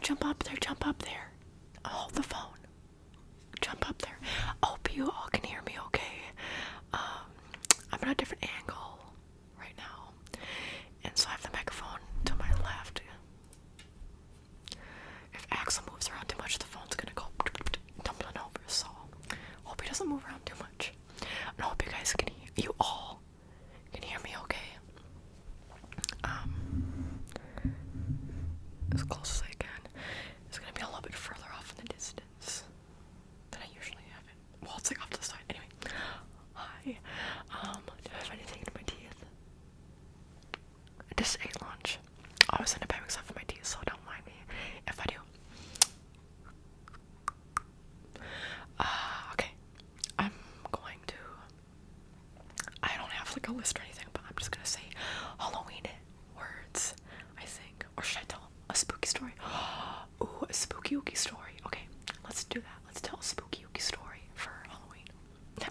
jump up there, jump up there. Hold the phone. Jump up there. Hope you all can hear me okay. I'm at a different angle right now. And so I have the microphone to my left. If Axel moves around too much, the phone's gonna go tumbling over, so hope he doesn't move around too much. And I hope you guys can hear, you all can hear me okay. As close as I can. It's gonna be a little bit further off in the distance than I usually have it. Well, it's like off to the side. Anyway. Hi. Do I have anything in my teeth? I just ate lunch. I always end up having stuff in my teeth, so don't mind me if I do. Okay. I'm going to... I don't have like a list or anything, but I'm just gonna say Halloween words, I think. Or should I tell a spooky story? Ooh, a spooky ooky story. Okay, let's do that. Let's tell a spooky ooky story for Halloween.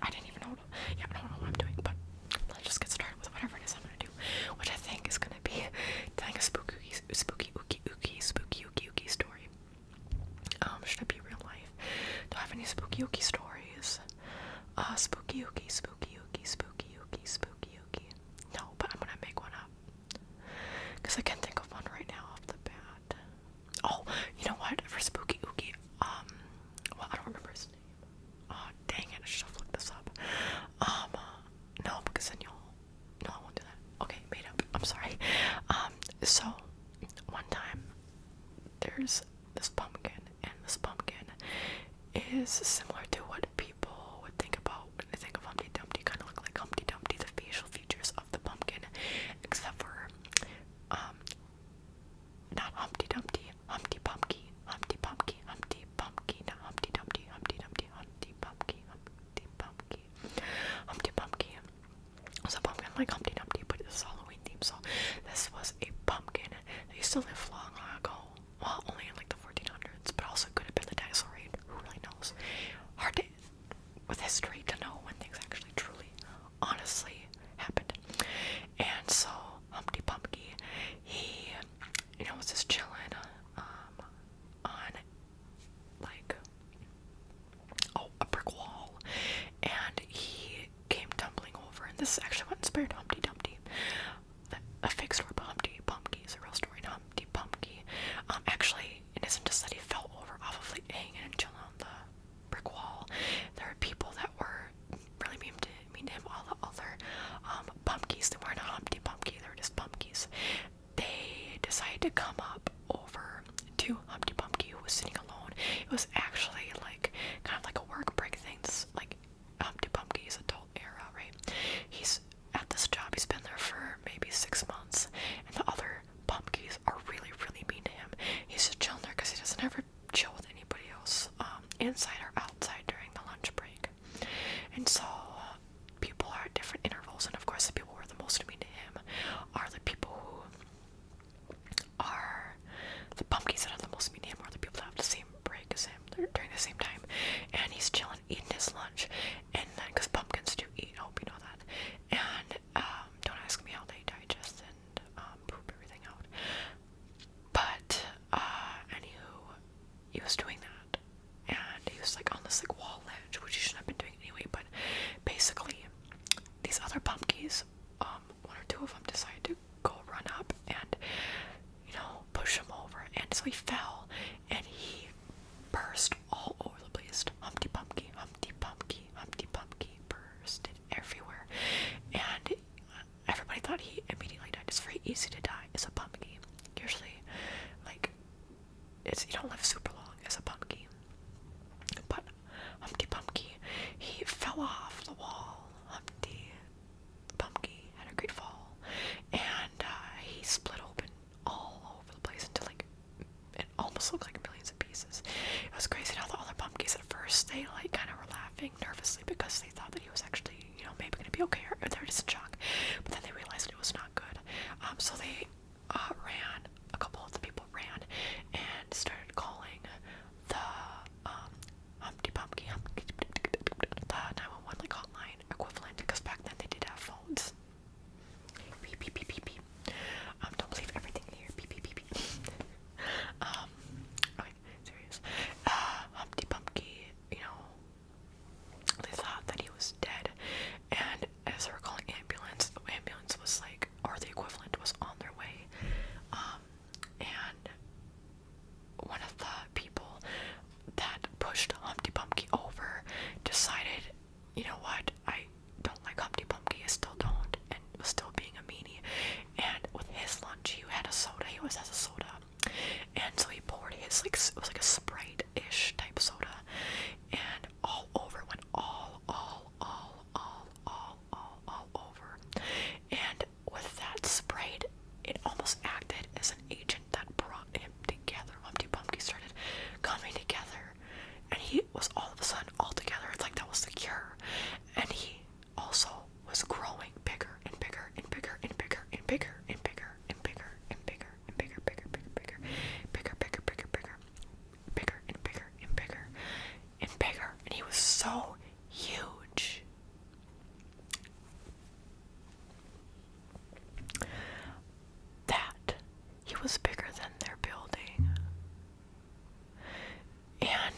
I didn't even know. I don't know what I'm doing, but let's just get started with whatever it is I'm gonna do, which I think is gonna be telling a spooky ooky story. Should it be real life? Do I have any spooky ooky stories? Spooky ooky. No, but I'm gonna make one up. Because I can't think of one right now off the bat. Oh, you know what? For spooky ooky, well, I don't remember his name. Oh, dang it, I should have looked this up. No, because then no, I won't do that. Okay, made up. I'm sorry. So, one time, there's this pumpkin, and this pumpkin is similar to what people would think about when they think of Humpty Dumpty. Kind of look like Humpty Dumpty, the facial features of the pumpkin, except for, not Humpty Dumpty, Humpty Pumpky, not Humpty Dumpty, Humpty Pumpky, Humpty Pumpky. It was a pumpkin like Humpty Dumpty, but it's Halloween theme, so this was a pumpkin that used to live long ago. Well, only in like the 1400s, but also could have been the dinosaur age. Who really knows? Hard to, with history, to know when things actually truly, honestly happened. And so, Humpty Pumpky, he, was just chilling, on, like, a brick wall, and he came tumbling over, and this is actually what inspired Humpty Dumpty. A fake story, but Humpty Pumpky is a real story, and Humpty Pumpky, actually, it isn't just that he fell over off of, like, hanging and chilling on the brick wall. There were people that were really mean to him. All the other pumpkies, they weren't a Humpty Pumpky, they were just pumpkies. They decided to come up over to Humpty Pumpky, who was sitting alone. It was actually like kind of like a work break thing. This, like, Humpty Pumpky's adult era, right? He's at this job, he's been there for maybe 6 months, and the other pumpkies are really, really mean to him. He's just chilling there because he doesn't ever chill with anybody else, inside or outside during the lunch break. And so people are at different intervals, and of course the people who are the most mean to him are the people who are the pumpkins that are the most mean to him, or the people that have the same break as him. They're during the same time, and he's chilling, eating his lunch, and then, because pumpkins do eat, I hope you know that, and don't ask me how they digest and poop everything out, but anywho, he was doing that, and he was like on this like wall ledge, which he shouldn't have been doing anyway, but basically these other pumpkins, one or two of them decided to go run up and push him over, and so he fell and he burst all over the place. Humpty Pumpky bursted everywhere, and everybody thought he immediately died. It's very easy to die as a pumpkin. Usually, like, you don't live super long as a pumpkin. But Humpty Pumpky, he fell off the wall. Humpty Pumpky had a great fall, and he split open all over the place into, like, it almost looked like millions of pieces. It was crazy how the other pumpkins at first, they like kind of were laughing nervously because they thought that he was actually, maybe gonna be okay, or they were just in shock. But then they realized it was not good. So they ran. A couple of the people ran and started calling the Humpty Pumpky, the 911 like hotline equivalent, because back then they did have phones. Beep beep beep beep beep. Don't believe everything here. Beep beep beep beep. was bigger than their building. And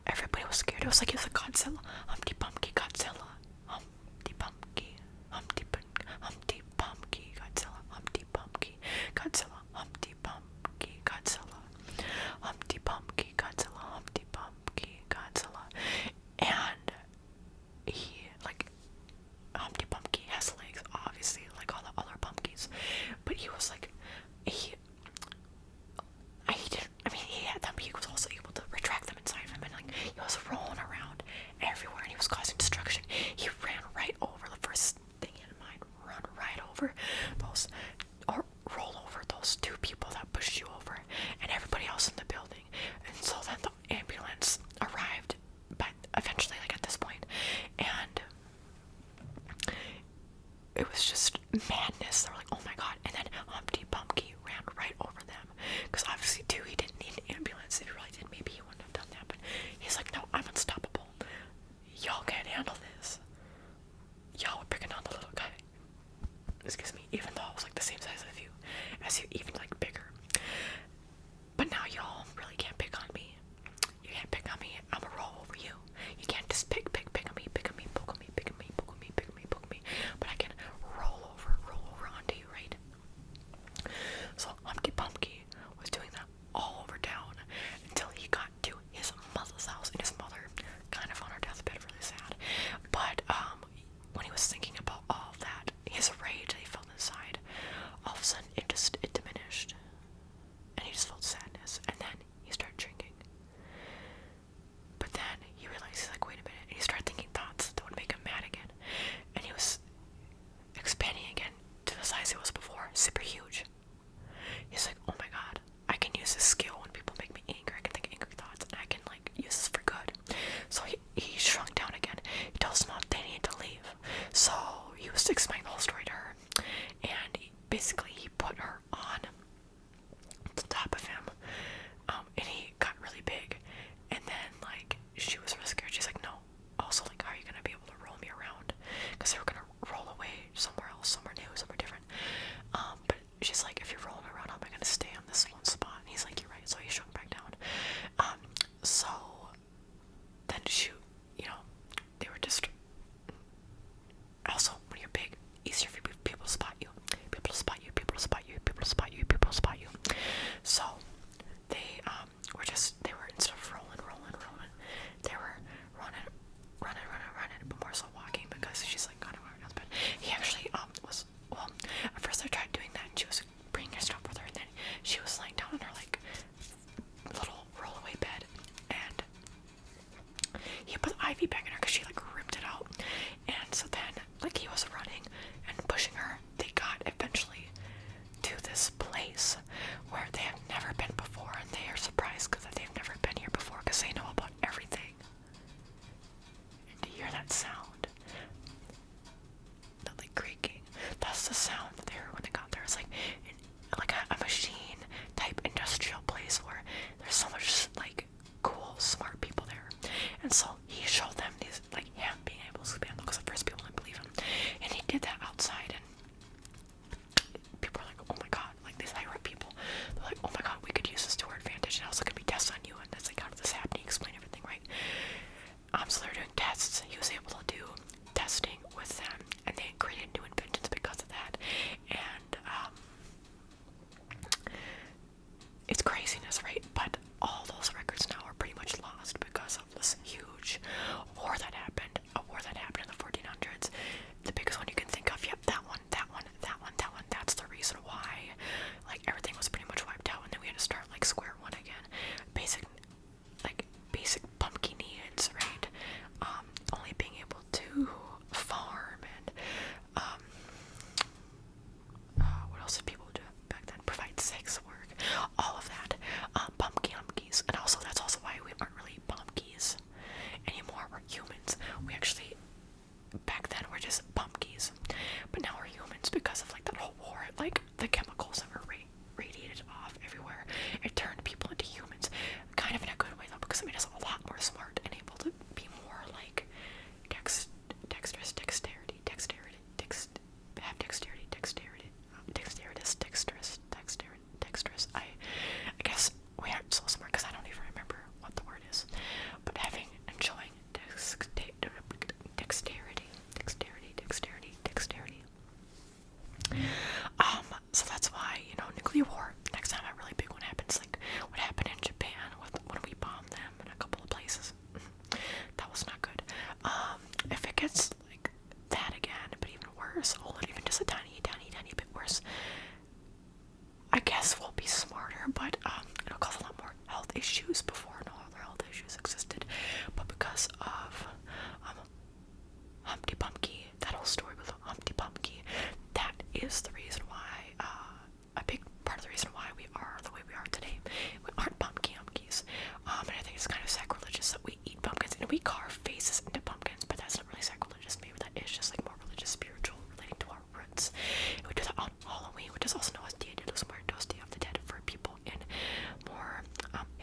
everybody was scared. It was like it was a Godzilla. Humpty Pumpky Godzilla. Humpty Pumpky. Humpty Pumpky Godzilla. Humpty Pumpky Godzilla. Humpty Pumpky Godzilla. Humpty Pumpky Godzilla. Humpty Pumpky Godzilla. And he, like, Humpty Pumpky has legs, obviously, like all the other pumpkins. But he was like, he didn't, I mean, he had them, he was also able to retract them inside of him, and like, he was rolling around everywhere, and he was causing destruction. He ran right over, the first thing in mind, run right over those, or roll over those two people that pushed you over, and everybody else in the building. And so then the ambulance arrived, but eventually, like, at this point, and it was just madness. They were like, oh my god. And then Humpty Pumpky ran right over them, because obviously too, he didn't need an ambulance. If he really did, maybe he wouldn't have done that, but he's like, no, I'm unstoppable. Y'all can't handle this. Y'all were picking on the little guy. Excuse me, even though I was like the same size as you, even like bigger. But now y'all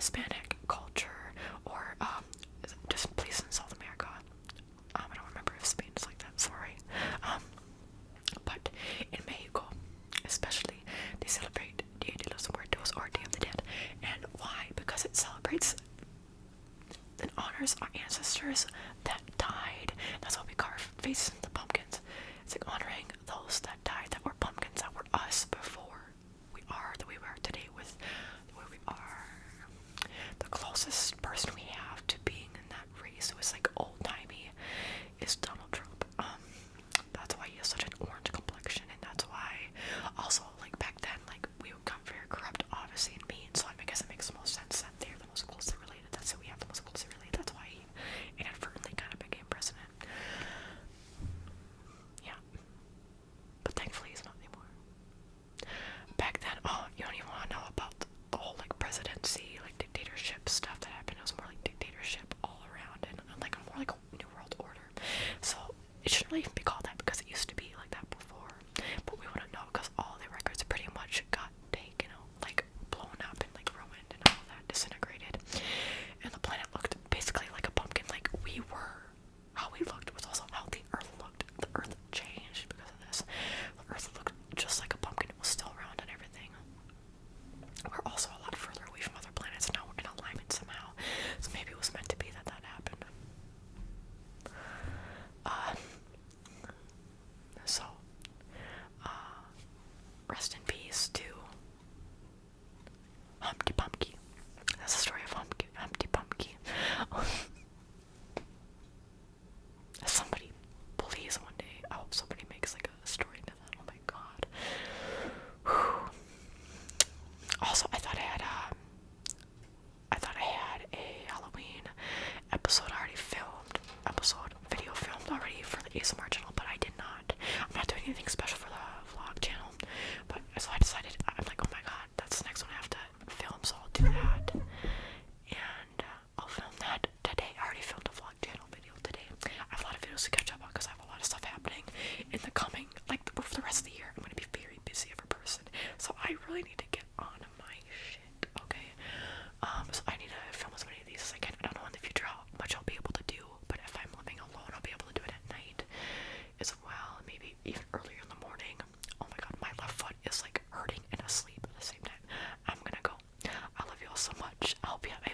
Hispanic culture, or just please in South America. I don't remember if Spain is like that. Sorry. But in Mexico, especially, they celebrate Dia de los Muertos, or Day of the Dead. And why? Because it celebrates and honors our ancestors that died. That's why we carve faces into pumpkins. It's like honoring those that died, that were pumpkins, that were us before we are the way we are today, with the way we are. The closest person we have to being in that race who is like old-timey is Donald Trump. That's why he has such an orange complexion, and that's why also, like, back then, like, we got very corrupt, obviously, and mean, so I guess it makes the most sense that they're the most closely related. That's who we have the most closely related. That's why he inadvertently kind of became president. Yeah. But thankfully he's not anymore. Back then, you don't even want to know about the whole, like, presidency, like, dictatorship stuff that happened. It was more like dictatorship all around, and like more like a new world order. So it shouldn't really even be called that, because it used to be like that before. But we wouldn't know, because all the records pretty much got taken, like blown up and like ruined and all that, disintegrated. And the planet looked basically like a pumpkin. Like we were, how we looked was also how the Earth looked. The Earth changed because of this. The Earth looked just like a pumpkin. It was still round and everything. We're also a lot further away from other planets now. We're in alignment somehow. So maybe it was meant to be that that happened. So, rest in peace to Humpty Pumpky. That's the story of Humpty Pumpky. Somebody, please, one day, I hope somebody makes like a story into that. Oh my god. Whew. Also, I thought I had a Halloween episode already filmed, video filmed already for the ASMR channel, but I did not. I'm not doing anything special for the vlog channel, but so I decided, I'm like, oh my god, that's the next one I have to film, so I'll do that, and I'll film that today. I already filmed a vlog channel video today. I have a lot of videos to catch up on, because I have a lot of stuff happening in the coming, like, for the rest of the year. I'm going to be very busy of a person, so I really need to get on my shit, okay? So I need to film as many of these as I can. I don't know in the future how much I'll be able to do, but if I'm living alone, I'll be able to do it at night as well, maybe even earlier in the morning. Oh my god, my left foot is like hurting and asleep at the same time. I'm gonna go. I love you all so much. I hope you have